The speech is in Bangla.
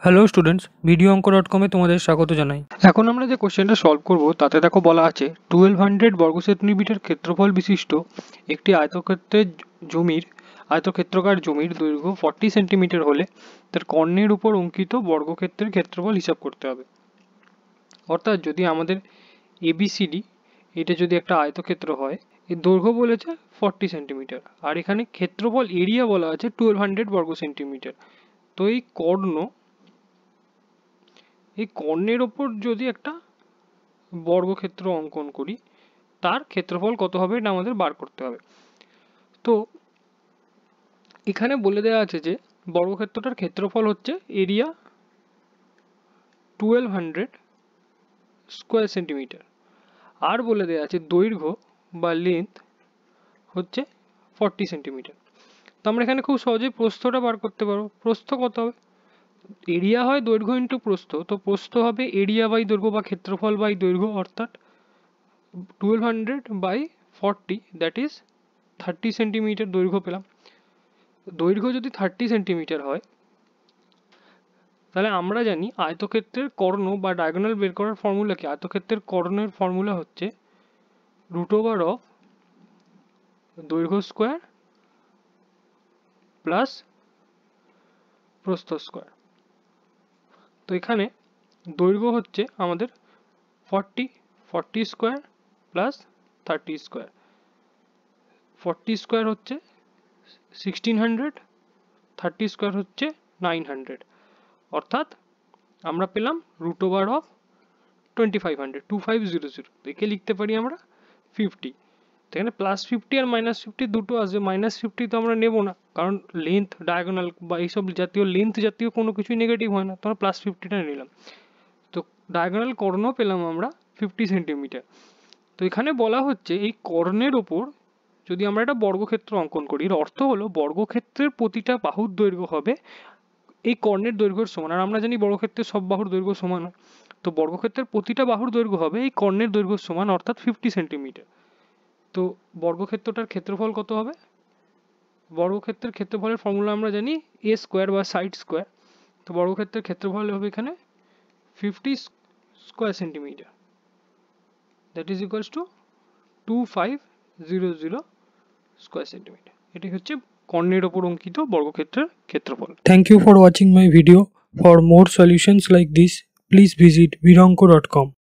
হ্যালো স্টুডেন্টস, ভিডিওঅঙ্ক.com-এ তোমাদের স্বাগত জানাই। এখন আমরা যে কোশ্চেনটা সলভ করব তাতে দেখো বলা আছে 1200 বর্গসেন্টিমিটার ক্ষেত্রফল বিশিষ্ট একটি আয়তক্ষেত্রাকার জমির দৈর্ঘ্য 40 সেন্টিমিটার হলে তার কর্ণের উপর অঙ্কিত বর্গক্ষেত্রের ক্ষেত্রফল হিসাব করতে হবে। অর্থাৎ যদি আমাদের এবিসিডি এটা যদি একটা আয়তক্ষেত্র হয়, এর দৈর্ঘ্য বলেছে 40 সেন্টিমিটার আর এখানে ক্ষেত্রফল এরিয়া বলা আছে 1200 বর্গ সেন্টিমিটার। তো এই কর্ণের ওপর যদি একটা বর্গক্ষেত্র অঙ্কন করি তার ক্ষেত্রফল কত হবে এটা আমাদের বার করতে হবে। তো এখানে বলে দেওয়া আছে যে বর্গক্ষেত্রটার ক্ষেত্রফল হচ্ছে এরিয়া 1200 স্কোয়ার সেন্টিমিটার আর বলে দেওয়া আছে দৈর্ঘ্য বা লেন্থ হচ্ছে 40 সেন্টিমিটার। তো আমরা এখানে খুব সহজেই প্রস্থটা বার করতে পারবো। প্রস্থ কত হবে? এরিয়া হয় দৈর্ঘ্য ইন্টু প্রস্থ, তো প্রস্থ হবে এরিয়া বাই দৈর্ঘ্য বা ক্ষেত্রফল বাই দৈর্ঘ্য, অর্থাৎ 1200 বাই 40 দ্যাট ইজ 30 সেন্টিমিটার দৈর্ঘ্য পেলাম। দৈর্ঘ্য যদি 30 সেন্টিমিটার হয় তাহলে আমরা জানি আয়তক্ষেত্রের কর্ণ বা ডায়াগোনাল বের করার ফর্মুলা কি? আয়তক্ষেত্রের কর্ণের ফর্মুলা হচ্ছে √ অফ দৈর্ঘ্য স্কোয়ার প্লাস প্রস্থ স্কোয়ার। তো এখানে দৈর্ঘ্য হচ্ছে আমাদের 40 স্কোয়ার প্লাস 30 স্কোয়ার। 40 স্কোয়ার হচ্ছে 1600, 30 স্কোয়ার হচ্ছে 900, অর্থাৎ আমরা পেলাম √ অফ 2500 একে লিখতে পারি আমরা 50। এখানে +50 আর -50 দুটো আসবে। -50 তো আমরা নেব না, কারণ লেন্থ ডায়াগোনাল বা এইসব জাতীয় লেন্থ জাতীয় কোনো কিছুই নেগেটিভ হয় না, তো আমরা +50টা নিলাম। তো ডায়াগোনাল কর্ণ পেলাম আমরা 50 সেন্টিমিটার। তো এখানে বলা হচ্ছে এই কর্ণের ওপর যদি আমরা একটা বর্গক্ষেত্র অঙ্কন করি, এর অর্থ হলো বর্গক্ষেত্রের প্রতিটা বাহুর দৈর্ঘ্য হবে এই কর্ণের দৈর্ঘ্যের সমান। আর আমরা জানি বর্গক্ষেত্রের সব বাহুর দৈর্ঘ্য সমান হয়, তো বর্গক্ষেত্রের প্রতিটা বাহুর দৈর্ঘ্য হবে এই কর্ণের দৈর্ঘ্য সমান, অর্থাৎ 50 সেন্টিমিটার। তো বর্গক্ষেত্রটার ক্ষেত্রফল কত হবে? বর্গক্ষেত্রের ক্ষেত্রফলের ফর্মুলা আমরা জানি a স্কোয়ার বা সাইড স্কোয়ার। তো বর্গক্ষেত্রের ক্ষেত্রফল হবে এখানে 50 square centimeter, that is equals to 2500 square centimeter. এটি হচ্ছে কর্ণের ওপর অঙ্কিত বর্গক্ষেত্রের ক্ষেত্রফল। Thank you for watching my video. For more solutions like this, please visit vironko.com.